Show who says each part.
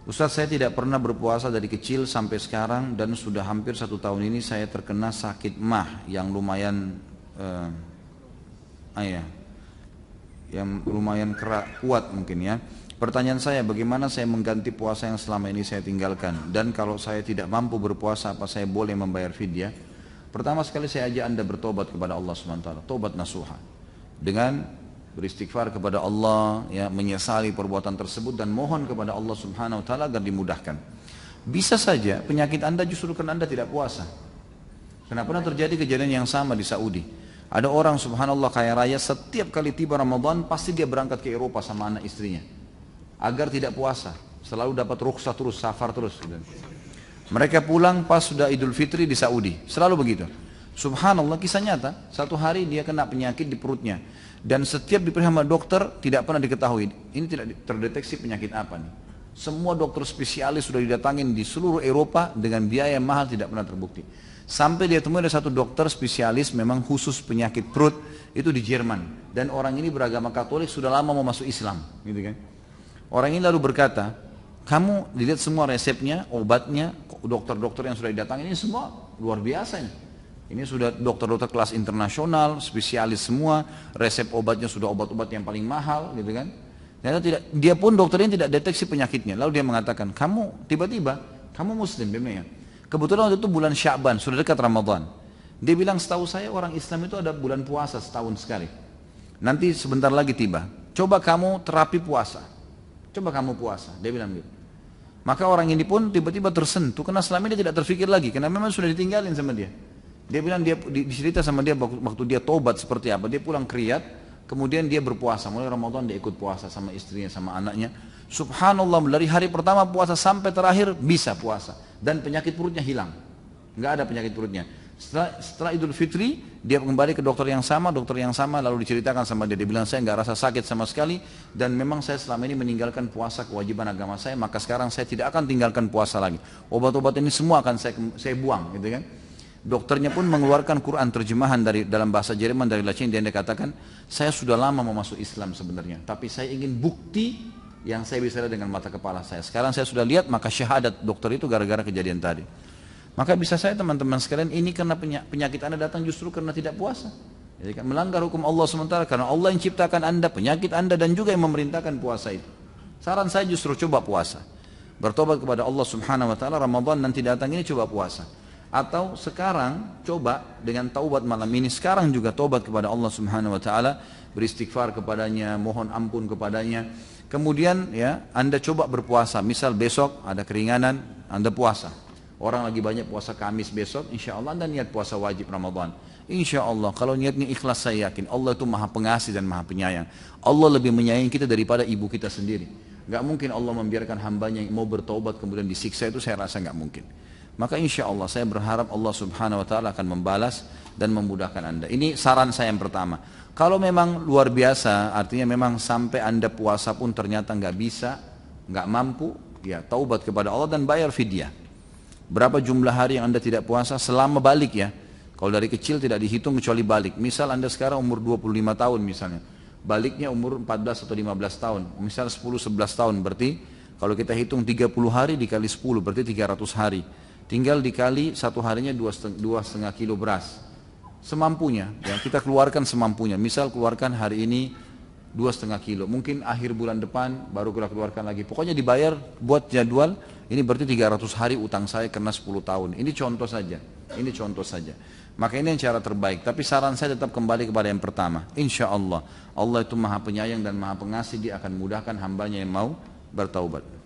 Speaker 1: Ustaz, saya tidak pernah berpuasa dari kecil sampai sekarang dan sudah hampir 1 tahun ini saya terkena sakit mah yang lumayan ya, kuat mungkin ya. Pertanyaan saya, bagaimana saya mengganti puasa yang selama ini saya tinggalkan? Dan kalau saya tidak mampu berpuasa, apa saya boleh membayar fidyah? Pertama sekali saya ajak Anda bertobat kepada Allah SWT, tobat nasuha. Dengan beristighfar kepada Allah, ya, menyesali perbuatan tersebut dan mohon kepada Allah Subhanahu wa taala agar dimudahkan. Bisa saja penyakit Anda justru karena Anda tidak puasa. Karena pernah terjadi kejadian yang sama di Saudi. Ada orang subhanallah kaya raya, setiap kali tiba Ramadan pasti dia berangkat ke Eropa sama anak istrinya agar tidak puasa, selalu dapat rukhsah terus, safar terus gitu. Mereka pulang pas sudah Idul Fitri di Saudi, selalu begitu. Subhanallah, kisah nyata, satu hari dia kena penyakit di perutnya dan setiap diperiksa sama dokter tidak pernah diketahui ini tidak terdeteksi penyakit apa nih. Semua dokter spesialis sudah didatangin di seluruh Eropa dengan biaya yang mahal, tidak pernah terbukti. Sampai dia temui ada satu dokter spesialis memang khusus penyakit perut itu di Jerman, dan orang ini beragama Katolik, sudah lama mau masuk Islam gitu kan. Orang ini lalu berkata, kamu dilihat semua resepnya, obatnya, dokter-dokter yang sudah didatangin ini semua luar biasa ini. Ini sudah dokter-dokter kelas internasional, spesialis semua, resep obatnya sudah obat-obat yang paling mahal gitu kan. Ternyata tidak, dia pun dokternya tidak deteksi penyakitnya. Lalu dia mengatakan, kamu tiba-tiba, kamu muslim memang ya. Kebetulan waktu itu bulan Sya'ban, sudah dekat Ramadan. Dia bilang, setahu saya orang Islam itu ada bulan puasa setahun sekali. Nanti sebentar lagi tiba. Coba kamu terapi puasa. Coba kamu puasa. Dia bilang gitu. Maka orang ini pun tiba-tiba tersentuh, karena selama ini dia tidak terfikir lagi, karena memang sudah ditinggalin sama dia. Dia bilang, dia dicerita sama dia waktu dia tobat seperti apa. Dia pulang ke Riyadh, kemudian dia berpuasa. Mulai Ramadan dia ikut puasa sama istrinya, sama anaknya. Subhanallah, dari hari pertama puasa sampai terakhir bisa puasa. Dan penyakit perutnya hilang. Nggak ada penyakit perutnya. Setelah Idul Fitri, dia kembali ke dokter yang sama lalu diceritakan sama dia. Dia bilang, saya nggak rasa sakit sama sekali, dan memang saya selama ini meninggalkan puasa, kewajiban agama saya, maka sekarang saya tidak akan tinggalkan puasa lagi. Obat-obat ini semua akan saya buang, gitu kan. Dokternya pun mengeluarkan Quran terjemahan dari dalam bahasa Jerman dari Latin, dan dia katakan, saya sudah lama mau masuk Islam sebenarnya, tapi saya ingin bukti yang saya bisa lihat dengan mata kepala saya. Sekarang saya sudah lihat, maka syahadat dokter itu gara-gara kejadian tadi. Maka bisa saya teman-teman sekalian, ini karena penyakit Anda datang justru karena tidak puasa. Jadi kan melanggar hukum Allah sementara, karena Allah yang ciptakan Anda, penyakit Anda, dan juga yang memerintahkan puasa itu. Saran saya justru coba puasa. Bertobat kepada Allah Subhanahu wa taala, Ramadan nanti datang ini coba puasa. Atau sekarang coba dengan taubat malam ini, sekarang juga taubat kepada Allah Subhanahu wa taala, beristighfar kepadanya, mohon ampun kepadanya. Kemudian ya, Anda coba berpuasa. Misal besok ada keringanan, Anda puasa. Orang lagi banyak puasa Kamis besok, insya Allah Anda niat puasa wajib Ramadan. Insya Allah, kalau niatnya ikhlas, saya yakin Allah itu maha pengasih dan maha penyayang. Allah lebih menyayangi kita daripada ibu kita sendiri. Gak mungkin Allah membiarkan hambanya yang mau bertaubat kemudian disiksa, itu saya rasa gak mungkin. Maka insya Allah saya berharap Allah Subhanahu wa taala akan membalas dan memudahkan Anda. Ini saran saya yang pertama. Kalau memang luar biasa, artinya memang sampai Anda puasa pun ternyata nggak bisa, nggak mampu, ya taubat kepada Allah dan bayar fidyah. Berapa jumlah hari yang Anda tidak puasa selama balik ya. Kalau dari kecil tidak dihitung kecuali balik. Misal Anda sekarang umur 25 tahun misalnya. Baliknya umur 14 atau 15 tahun. Misal 10-11 tahun, berarti kalau kita hitung 30 hari dikali 10 berarti 300 hari. Tinggal dikali satu harinya 2,5 kilo beras. Semampunya, ya kita keluarkan semampunya. Misal keluarkan hari ini 2,5 kilo. Mungkin akhir bulan depan baru kita keluarkan lagi. Pokoknya dibayar, buat jadwal. Ini berarti 300 hari utang saya kena 10 tahun. Ini contoh saja. Ini contoh saja. Maka ini yang cara terbaik. Tapi saran saya tetap kembali kepada yang pertama. Insya Allah. Allah itu maha penyayang dan maha pengasih. Dia akan mudahkan hambanya yang mau bertaubat.